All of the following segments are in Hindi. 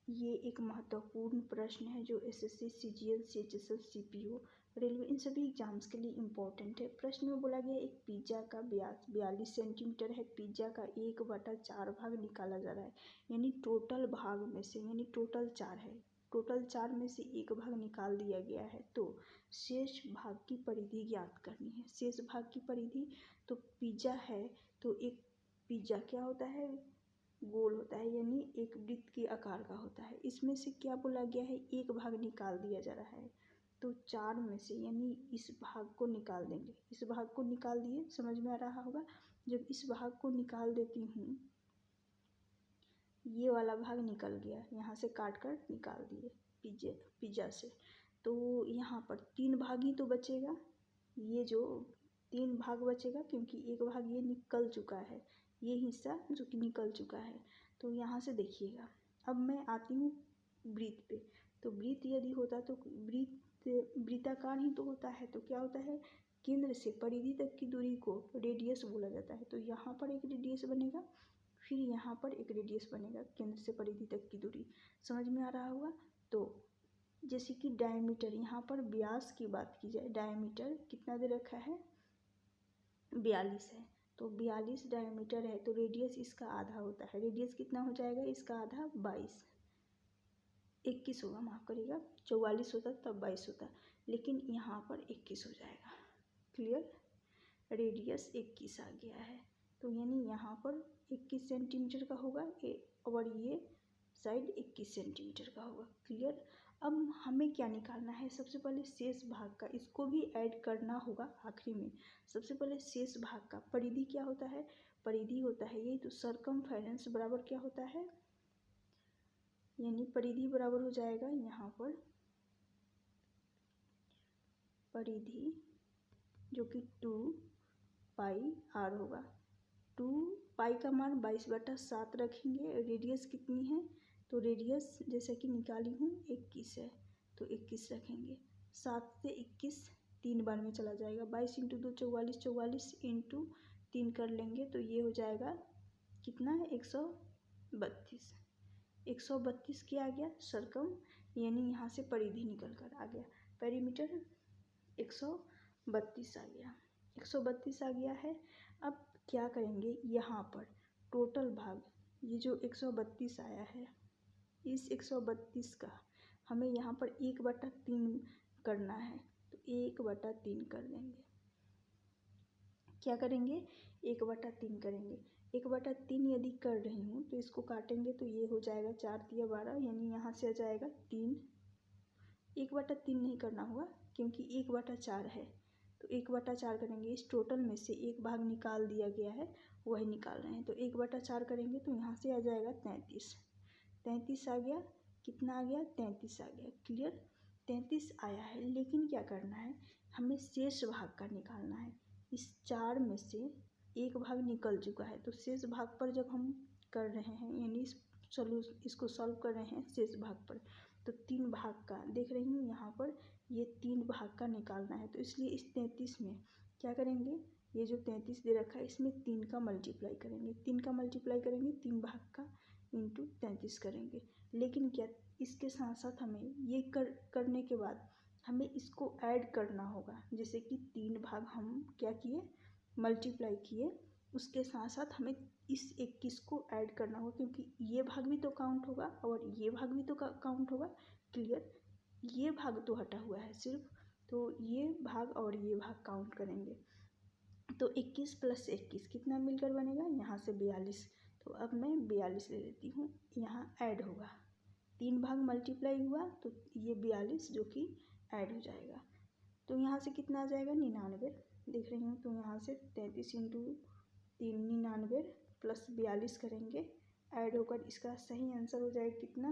ये एक महत्वपूर्ण प्रश्न है जो SSC, CGL, CHSL, CPO, railway इन सभी एग्जाम्स के लिए इम्पोर्टेंट है। प्रश्न में बोला गया एक पिज्जा का व्यास 42 सेंटीमीटर है। पिज्जा का 1/4 भाग निकाला जा रहा है, यानी टोटल भाग में से, यानी टोटल 4 है, टोटल 4 में से एक भाग निकाल दिया गया है। तो शेष भाग की परिधि ज्ञात करनी है। शेष भाग की परिधि, तो पिज्जा है तो एक पिज्जा क्या होता है, गोल होता है, यानी एक वृत्त के आकार का होता है। इसमें से क्या बोला गया है, एक भाग निकाल दिया जा रहा है। तो 4 में से, यानी इस भाग को निकाल देंगे, इस भाग को निकाल दिए, समझ में आ रहा होगा। जब इस भाग को निकाल देती हूँ, ये वाला भाग निकल गया, यहाँ से काट कर निकाल दिए पिज्जा से, तो यहाँ पर 3 भाग ही तो बचेगा। ये जो 3 भाग बचेगा, क्योंकि एक भाग ये निकल चुका है, ये हिस्सा जो कि निकल चुका है। तो यहाँ से देखिएगा, अब मैं आती हूँ वृत्त पे। तो वृत्त यदि होता तो वृत्ताकार ही तो होता है। तो क्या होता है, केंद्र से परिधि तक की दूरी को रेडियस बोला जाता है। तो यहाँ पर एक रेडियस बनेगा, फिर यहाँ पर एक रेडियस बनेगा, केंद्र से परिधि तक की दूरी, समझ में आ रहा होगा। तो जैसे कि डायमीटर, यहाँ पर व्यास की बात की जाए, डायमीटर कितना दे रखा है, 42 है। तो 42 डायमीटर है, तो रेडियस इसका आधा होता है। रेडियस कितना हो जाएगा, इसका आधा 21 होगा, माफ़ करिएगा, 44 होता तब 22 होता, लेकिन यहाँ पर 21 हो जाएगा। क्लियर, रेडियस 21 आ गया है। तो यानी यहाँ पर 21 सेंटीमीटर का होगा और ये साइड 21 सेंटीमीटर का होगा। क्लियर। अब हमें क्या निकालना है, सबसे पहले शेष भाग का, इसको भी ऐड करना होगा आखिरी में। सबसे पहले शेष भाग का परिधि क्या होता है, परिधि होता है यही तो सरकमफेरेंस बराबर क्या होता है, यानी परिधि बराबर हो जाएगा यहाँ पर परिधि जो कि 2πr होगा। 2π का मान 22/7 रखेंगे। रेडियस कितनी है, तो रेडियस जैसे कि निकाली हूँ 21 है, तो 21 रखेंगे। 7 से 21 3 बार में चला जाएगा, 22 × 2 44, 44 × 3 कर लेंगे तो ये हो जाएगा कितना है, 132। 132 क्या आ गया, सरकम, यानी यहाँ से परिधि निकल कर आ गया, पेरीमीटर 132 आ गया, 132 आ गया है। अब क्या करेंगे, यहाँ पर टोटल भाग, ये जो 132 आया है, इस 132 का हमें यहाँ पर 1/3 करना है, तो 1/3 कर देंगे। क्या करेंगे, 1/3 करेंगे। 1/3 यदि कर रही हूँ तो इसको काटेंगे तो ये हो जाएगा 4 × 12, यानी यहाँ से आ जाएगा 3। 1/3 नहीं करना होगा क्योंकि 1/4 है, तो 1/4 करेंगे। इस टोटल में से एक भाग निकाल दिया गया है, वही निकाल रहे हैं, तो 1/4 करेंगे तो यहाँ से आ जाएगा 33। 33 आ गया, कितना आ गया, 33 आ गया। क्लियर, 33 आया है, लेकिन क्या करना है, हमें शेष भाग का निकालना है। इस 4 में से एक भाग निकल चुका है, तो शेष भाग पर जब हम कर रहे हैं, यानी इसको सॉल्व कर रहे हैं शेष भाग पर, तो 3 भाग का देख रही हूँ यहाँ पर, ये 3 भाग का निकालना है। तो इसलिए इस 33 में क्या करेंगे, ये जो 33 दे रखा है इसमें 3 का मल्टीप्लाई करेंगे, 3 का मल्टीप्लाई करेंगे, 3 भाग का इंटू 33 करेंगे। लेकिन क्या, इसके साथ साथ हमें ये करने के बाद हमें इसको ऐड करना होगा, जैसे कि 3 भाग हम क्या किए, मल्टीप्लाई किए, उसके साथ साथ हमें इस 21 को ऐड करना होगा, क्योंकि ये भाग भी तो काउंट होगा और ये भाग भी तो काउंट होगा। क्लियर, ये भाग तो हटा हुआ है सिर्फ, तो ये भाग और ये भाग काउंट करेंगे। तो 21 + 21 कितना मिलकर बनेगा, यहाँ से 42। तो अब मैं 42 ले लेती हूँ, यहाँ ऐड होगा, 3 भाग मल्टीप्लाई हुआ तो ये 42 जो कि ऐड हो जाएगा। तो यहाँ से कितना आ जाएगा, 99 देख रही हूँ, तो यहाँ से 33 × 3 99 + 42 करेंगे, ऐड होकर इसका सही आंसर हो जाएगा कितना,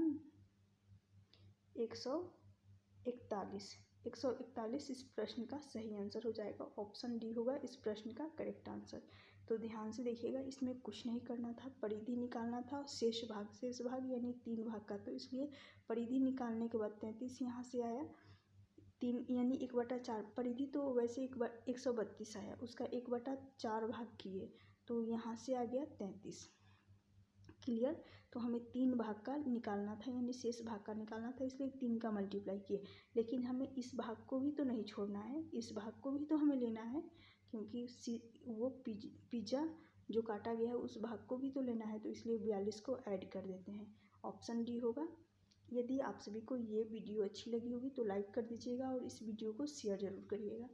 141। 141 इस प्रश्न का सही आंसर हो जाएगा, ऑप्शन डी होगा इस प्रश्न का करेक्ट आंसर। तो ध्यान से देखिएगा, इसमें कुछ नहीं करना था, परिधि निकालना था, शेष भाग यानी 3 भाग का, तो इसलिए परिधि निकालने के बाद 33 यहाँ से आया, 3 यानी 1/4, परिधि तो वैसे 132 आया, उसका 1/4 भाग किए तो यहाँ से आ गया 33। क्लियर, तो हमें 3 भाग का निकालना था, यानी शेष भाग का निकालना था, इसलिए 3 का मल्टीप्लाई किए। लेकिन हमें इस भाग को भी तो नहीं छोड़ना है, इस भाग को भी तो हमें लेना है, क्योंकि वो पिज़्ज़ा जो काटा गया है उस भाग को भी तो लेना है, तो इसलिए 42 को ऐड कर देते हैं। ऑप्शन डी होगा। यदि आप सभी को ये वीडियो अच्छी लगी होगी तो लाइक कर दीजिएगा और इस वीडियो को शेयर ज़रूर करिएगा।